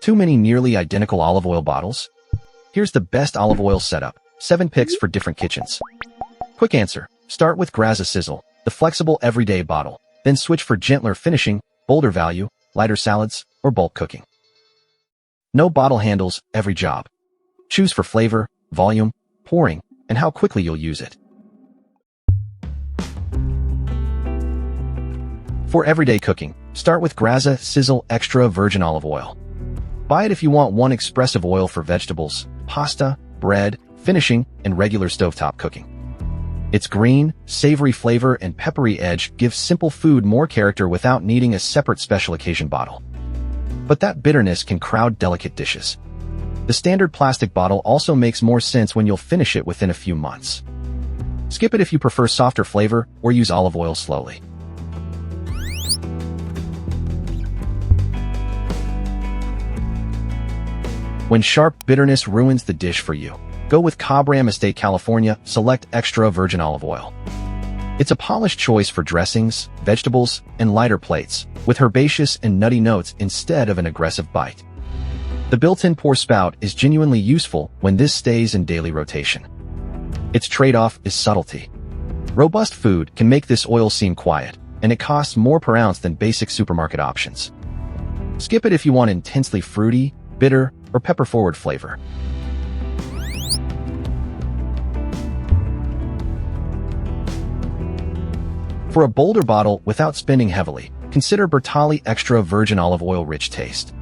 Too many nearly identical olive oil bottles? Here's the best olive oil setup. 7 picks for different kitchens. Quick answer. Start with Graza Sizzle, the flexible everyday bottle. Then switch for gentler finishing, bolder value, lighter salads, or bulk cooking. No bottle handles every job. Choose for flavor, volume, pouring, and how quickly you'll use it. For everyday cooking, start with Graza Sizzle Extra Virgin Olive Oil. Buy it if you want one expressive oil for vegetables, pasta, bread, finishing, and regular stovetop cooking. Its green, savory flavor and peppery edge give simple food more character without needing a separate special occasion bottle. But that bitterness can crowd delicate dishes. The standard plastic bottle also makes more sense when you'll finish it within a few months. Skip it if you prefer softer flavor or use olive oil slowly. When sharp bitterness ruins the dish for you, go with Cobram Estate California Select Extra Virgin Olive Oil. It's a polished choice for dressings, vegetables, and lighter plates, with herbaceous and nutty notes instead of an aggressive bite. The built-in pour spout is genuinely useful when this stays in daily rotation. Its trade-off is subtlety. Robust food can make this oil seem quiet, and it costs more per ounce than basic supermarket options. Skip it if you want intensely fruity, bitter, or pepper-forward flavor. For a bolder bottle without spending heavily, consider Bertolli Extra Virgin Olive Oil Rich Taste.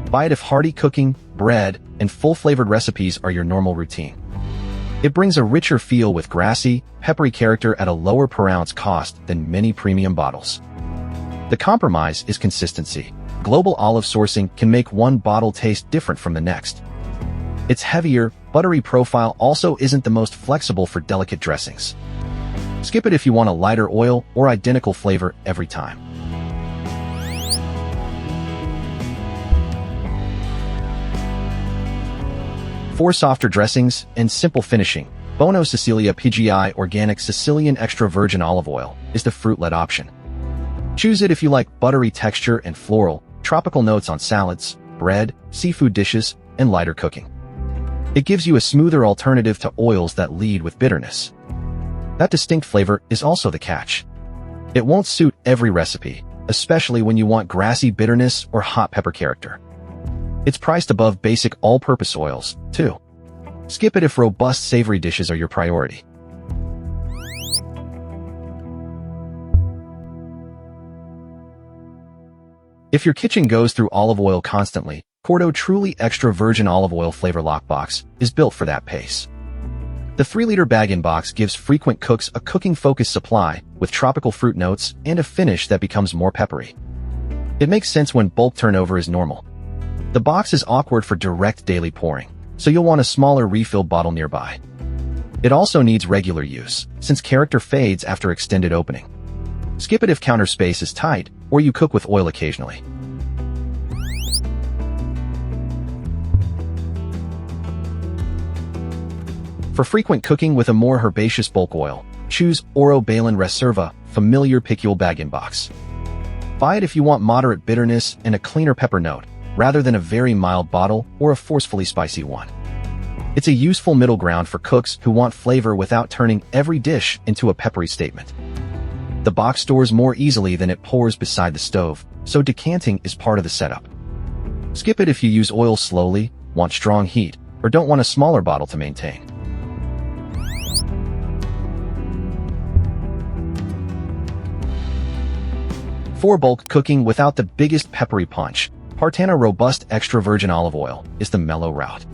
Buy it if hearty cooking, bread, and full-flavored recipes are your normal routine. It brings a richer feel with grassy, peppery character at a lower per-ounce cost than many premium bottles. The compromise is consistency. Global olive sourcing can make one bottle taste different from the next. Its heavier, buttery profile also isn't the most flexible for delicate dressings. Skip it if you want a lighter oil or identical flavor every time. For softer dressings and simple finishing, Bono Sicilia PGI Organic Sicilian Extra Virgin Olive Oil is the fruit-led option. Choose it if you like buttery texture and floral, tropical notes on salads, bread, seafood dishes, and lighter cooking. It gives you a smoother alternative to oils that lead with bitterness. That distinct flavor is also the catch. It won't suit every recipe, especially when you want grassy bitterness or hot pepper character. It's priced above basic all-purpose oils, too. Skip it if robust savory dishes are your priority. If your kitchen goes through olive oil constantly, Corto Truly Extra Virgin Olive Oil FlavorLock box is built for that pace. The 3-liter bag-in-box gives frequent cooks a cooking-focused supply with tropical fruit notes and a finish that becomes more peppery. It makes sense when bulk turnover is normal. The box is awkward for direct daily pouring, so you'll want a smaller refill bottle nearby. It also needs regular use, since character fades after extended opening. Skip it if counter space is tight or you cook with oil occasionally. For frequent cooking with a more herbaceous bulk oil, choose Bailen Reserva Familiar Picual Bag-in-Box. Buy it if you want moderate bitterness and a cleaner pepper note, rather than a very mild bottle or a forcefully spicy one. It's a useful middle ground for cooks who want flavor without turning every dish into a peppery statement. The box stores more easily than it pours beside the stove, so decanting is part of the setup. Skip it if you use oil slowly, want strong heat, or don't want a smaller bottle to maintain. For bulk cooking without the biggest peppery punch, Partanna Robust Extra Virgin Olive Oil is the mellow route.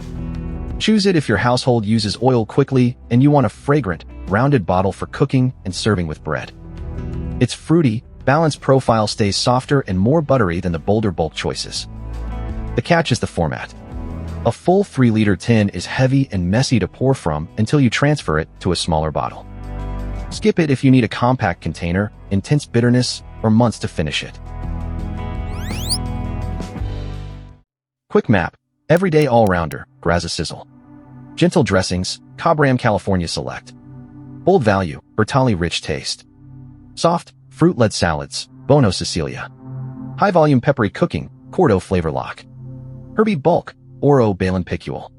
Choose it if your household uses oil quickly and you want a fragrant, rounded bottle for cooking and serving with bread. Its fruity, balanced profile stays softer and more buttery than the bolder bulk choices. The catch is the format. A full 3-liter tin is heavy and messy to pour from until you transfer it to a smaller bottle. Skip it if you need a compact container, intense bitterness, or months to finish it. Quick map, everyday all-rounder, Graza Sizzle. Gentle dressings, Cobram California Select. Bold value, Bertolli Rich Taste. Soft, fruit-led salads, Bono Sicilia. High-volume peppery cooking, Corto FlavorLock. Herby bulk, Oro Bailen Picual.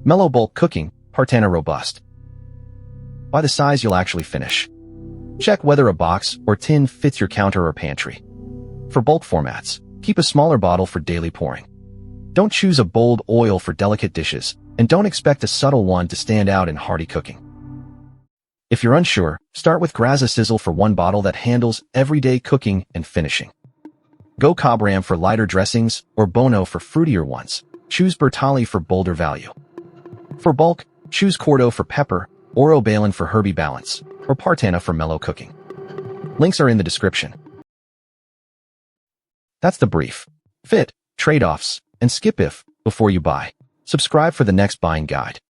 Mellow bulk cooking, Partanna robust. By the size you'll actually finish. Check whether a box or tin fits your counter or pantry. For bulk formats, keep a smaller bottle for daily pouring. Don't choose a bold oil for delicate dishes, and don't expect a subtle one to stand out in hearty cooking. If you're unsure, start with Graza Sizzle for one bottle that handles everyday cooking and finishing. Go Cobram for lighter dressings or Bono for fruitier ones. Choose Bertolli for bolder value. For bulk, choose Corto for pepper, Oro Bailen for herby balance, or Partanna for mellow cooking. Links are in the description. That's the brief. Fit, trade-offs, and skip if before you buy. Subscribe for the next buying guide.